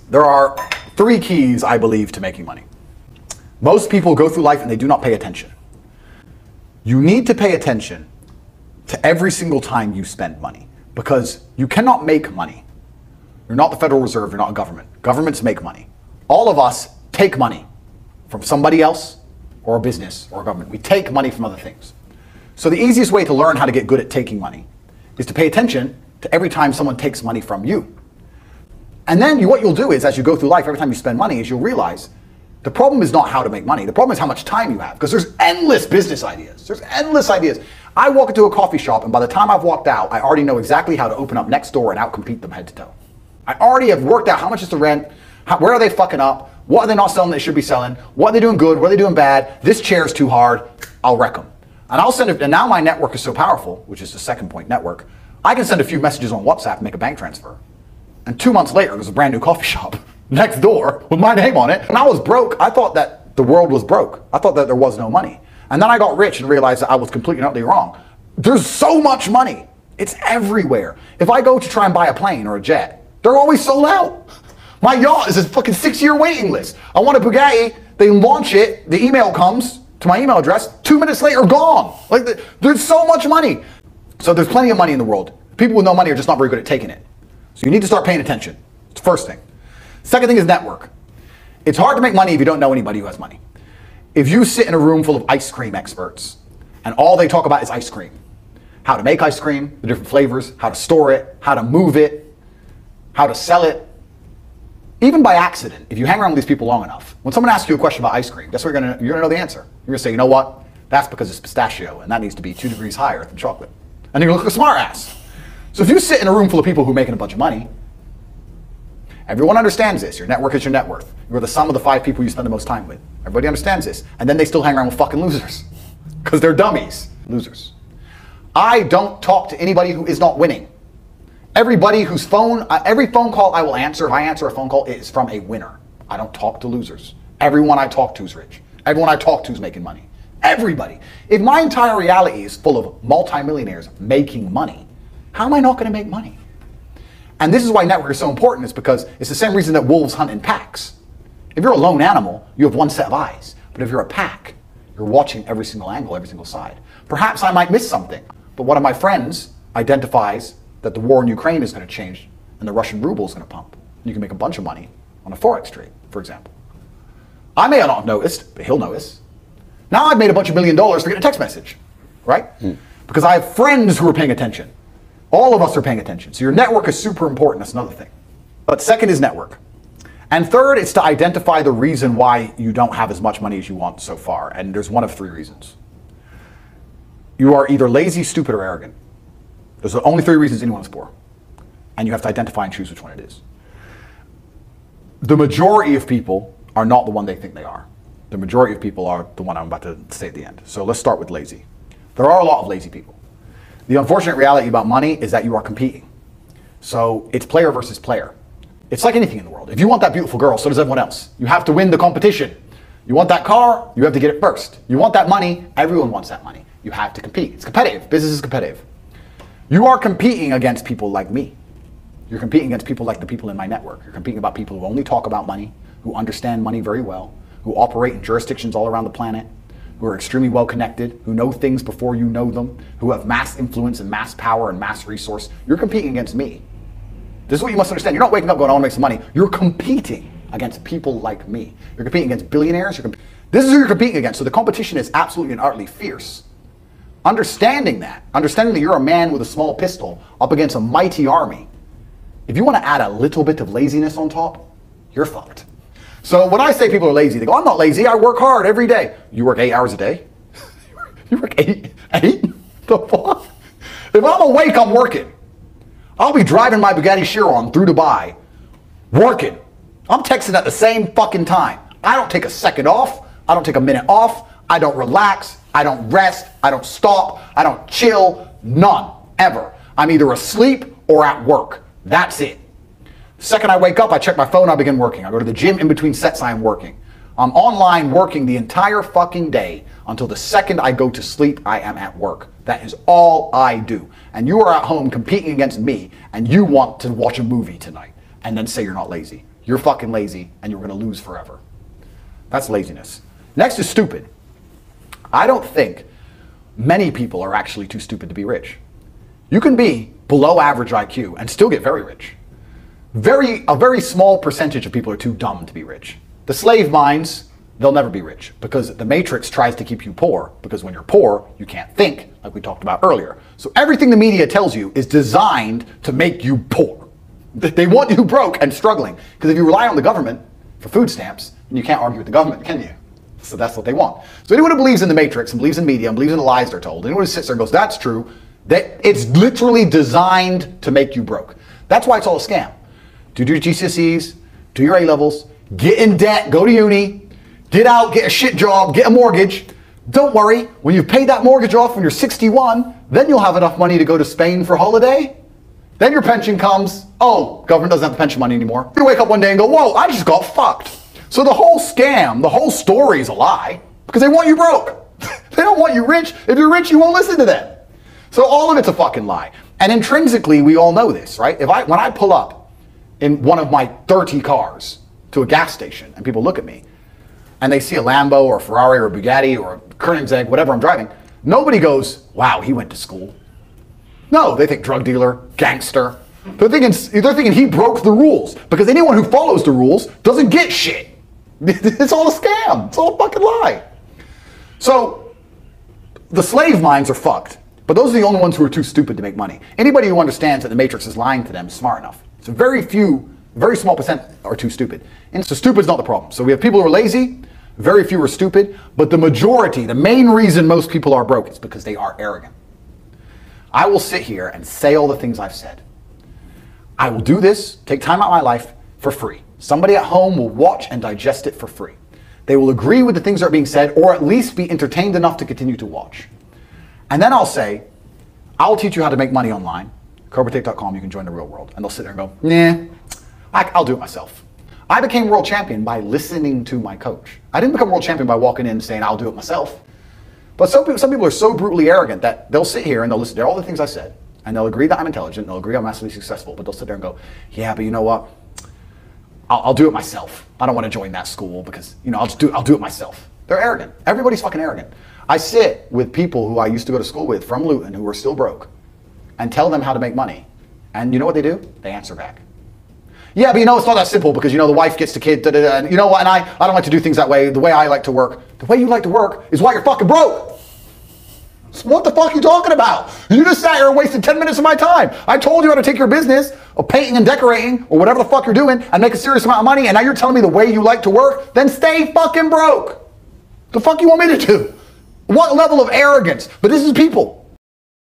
There are 3 keys, I believe, to making money. Most people go through life and they do not pay attention. You need to pay attention to every single time you spend money, because you cannot make money. You're not the Federal Reserve, you're not a government. Governments make money. All of us take money from somebody else or a business or a government. We take money from other things. So the easiest way to learn how to get good at taking money is to pay attention to every time someone takes money from you. And then what you'll do is, as you go through life, every time you spend money, is you'll realize the problem is not how to make money. The problem is how much time you have, because there's endless business ideas. There's endless ideas. I walk into a coffee shop, and by the time I've walked out, I already know exactly how to open up next door and outcompete them head to toe. I already have worked out how much is the rent, where are they fucking up, what are they not selling that they should be selling, what are they doing good, what are they doing bad, this chair is too hard, I'll wreck them. And I'll send it, and now my network is so powerful, which is the second point, network, I can send a few messages on WhatsApp and make a bank transfer. And 2 months later, there's a brand new coffee shop next door with my name on it. When I was broke, I thought that the world was broke. I thought that there was no money. And then I got rich and realized that I was completely and utterly wrong. There's so much money. It's everywhere. If I go to try and buy a plane or a jet, they're always sold out. My yacht is a fucking 6-year waiting list. I want a Bugatti, they launch it, the email comes to my email address, 2 minutes later, gone. Like, there's so much money. So there's plenty of money in the world. People with no money are just not very good at taking it. So you need to start paying attention. It's the first thing. Second thing is network. It's hard to make money if you don't know anybody who has money. If you sit in a room full of ice cream experts and all they talk about is ice cream, how to make ice cream, the different flavors, how to store it, how to move it, how to sell it, even by accident, if you hang around with these people long enough, when someone asks you a question about ice cream, guess what you're gonna know the answer. You're gonna say, you know what? That's because it's pistachio and that needs to be 2 degrees higher than chocolate. And you're gonna look like a smart ass. So if you sit in a room full of people who are making a bunch of money, everyone understands this. Your network is your net worth. You're the sum of the 5 people you spend the most time with. Everybody understands this. And then they still hang around with fucking losers because they're dummies. Losers. I don't talk to anybody who is not winning. Everybody whose phone, every phone call I will answer, if I answer a phone call, it is from a winner. I don't talk to losers. Everyone I talk to is rich. Everyone I talk to is making money. Everybody. If my entire reality is full of multimillionaires making money, how am I not going to make money? And this is why network is so important, is because it's the same reason that wolves hunt in packs. If you're a lone animal, you have one set of eyes. But if you're a pack, you're watching every single angle, every single side. Perhaps I might miss something, but one of my friends identifies that the war in Ukraine is going to change and the Russian ruble is going to pump. You can make a bunch of money on a Forex trade, for example. I may not have noticed, but he'll notice. Now I've made a bunch of $1 million for getting a text message, right? Because I have friends who are paying attention. All of us are paying attention. So your network is super important. That's another thing. But second is network. And third, it's to identify the reason why you don't have as much money as you want so far. And there's one of 3 reasons. You are either lazy, stupid, or arrogant. Those are the only 3 reasons anyone is poor. And you have to identify and choose which one it is. The majority of people are not the one they think they are. The majority of people are the one I'm about to say at the end. So let's start with lazy. There are a lot of lazy people. The unfortunate reality about money is that you are competing. So it's player versus player. It's like anything in the world. If you want that beautiful girl, so does everyone else. You have to win the competition. You want that car, you have to get it first. You want that money, everyone wants that money. You have to compete. It's competitive. Business is competitive. You are competing against people like me. You're competing against people like the people in my network. You're competing about people who only talk about money, who understand money very well, who operate in jurisdictions all around the planet, who are extremely well connected, who know things before you know them, who have mass influence and mass power and mass resource. You're competing against me. This is what you must understand. You're not waking up going, I want to make some money. You're competing against people like me. You're competing against billionaires. This is who you're competing against. So the competition is absolutely and utterly fierce. Understanding that you're a man with a small pistol up against a mighty army, if you want to add a little bit of laziness on top, you're fucked. So when I say people are lazy, they go, I'm not lazy, I work hard every day. You work 8 hours a day? You work 8? The fuck? If I'm awake, I'm working. I'll be driving my Bugatti Chiron through Dubai, working. I'm texting at the same fucking time. I don't take a second off. I don't take a minute off. I don't relax. I don't rest. I don't stop. I don't chill. None. Ever. I'm either asleep or at work. That's it. The second I wake up, I check my phone, I begin working. I go to the gym in between sets, I am working. I'm online working the entire fucking day until the second I go to sleep, I am at work. That is all I do. And you are at home competing against me and you want to watch a movie tonight and then say you're not lazy. you're fucking lazy and you're going to lose forever. That's laziness. Next is stupid. I don't think many people are actually too stupid to be rich. You can be below average IQ and still get very rich. A very small percentage of people are too dumb to be rich. The slave minds, they'll never be rich because the matrix tries to keep you poor, because when you're poor, you can't think, like we talked about earlier. So everything the media tells you is designed to make you poor. They want you broke and struggling, because if you rely on the government for food stamps, then you can't argue with the government, can you? So that's what they want. So anyone who believes in the matrix and believes in media and believes in the lies they're told, anyone who sits there and goes, that's true, that it's literally designed to make you broke. That's why it's all a scam. Do your GCSEs, do your A-levels, get in debt, go to uni, get out, get a shit job, get a mortgage. Don't worry, when you've paid that mortgage off when you're 61, then you'll have enough money to go to Spain for holiday. Then your pension comes. Oh, government doesn't have the pension money anymore. You wake up one day and go, whoa, I just got fucked. So the whole scam, the whole story is a lie because they want you broke. They don't want you rich. If you're rich, you won't listen to them. So all of it's a fucking lie. And intrinsically, we all know this, right? When I pull up in one of my 30 cars to a gas station and people look at me and they see a Lambo or a Ferrari or a Bugatti or a Koenigsegg, whatever I'm driving, nobody goes, wow, he went to school. No, they think drug dealer, gangster. They're thinking he broke the rules, because anyone who follows the rules doesn't get shit. It's all a scam. It's all a fucking lie. So the slave minds are fucked, but those are the only ones who are too stupid to make money. Anybody who understands that the matrix is lying to them is smart enough. So very small percent are too stupid. And so stupid's not the problem. So we have people who are lazy, very few are stupid, but the majority, the main reason most people are broke is because they are arrogant. I will sit here and say all the things I've said. I will do this, take time out of my life for free. Somebody at home will watch and digest it for free. They will agree with the things that are being said, or at least be entertained enough to continue to watch. And then I'll say, I'll teach you how to make money online. CobraTake.com, you can join the real world. And they'll sit there and go, nah, I'll do it myself. I became world champion by listening to my coach. I didn't become world champion by walking in and saying, I'll do it myself. But some people are so brutally arrogant that they'll sit here and they'll listen to all the things I said, and they'll agree that I'm intelligent, they'll agree I'm massively successful, but they'll sit there and go, yeah, but you know what? I'll do it myself. I don't want to join that school because, I'll do it myself. They're arrogant. Everybody's fucking arrogant. I sit with people who I used to go to school with from Luton who are still broke and tell them how to make money. And you know what they do? They answer back. Yeah, but it's not that simple because, the wife gets the kid, and you know what, and I don't like to do things that way. The way I like to work, the way you like to work is why you're fucking broke. So what the fuck are you talking about? You just sat here and wasted 10 minutes of my time. I told you how to take your business of painting and decorating or whatever the fuck you're doing and make a serious amount of money, and now you're telling me the way you like to work? Then stay fucking broke. The fuck you want me to do? What level of arrogance? But this is people.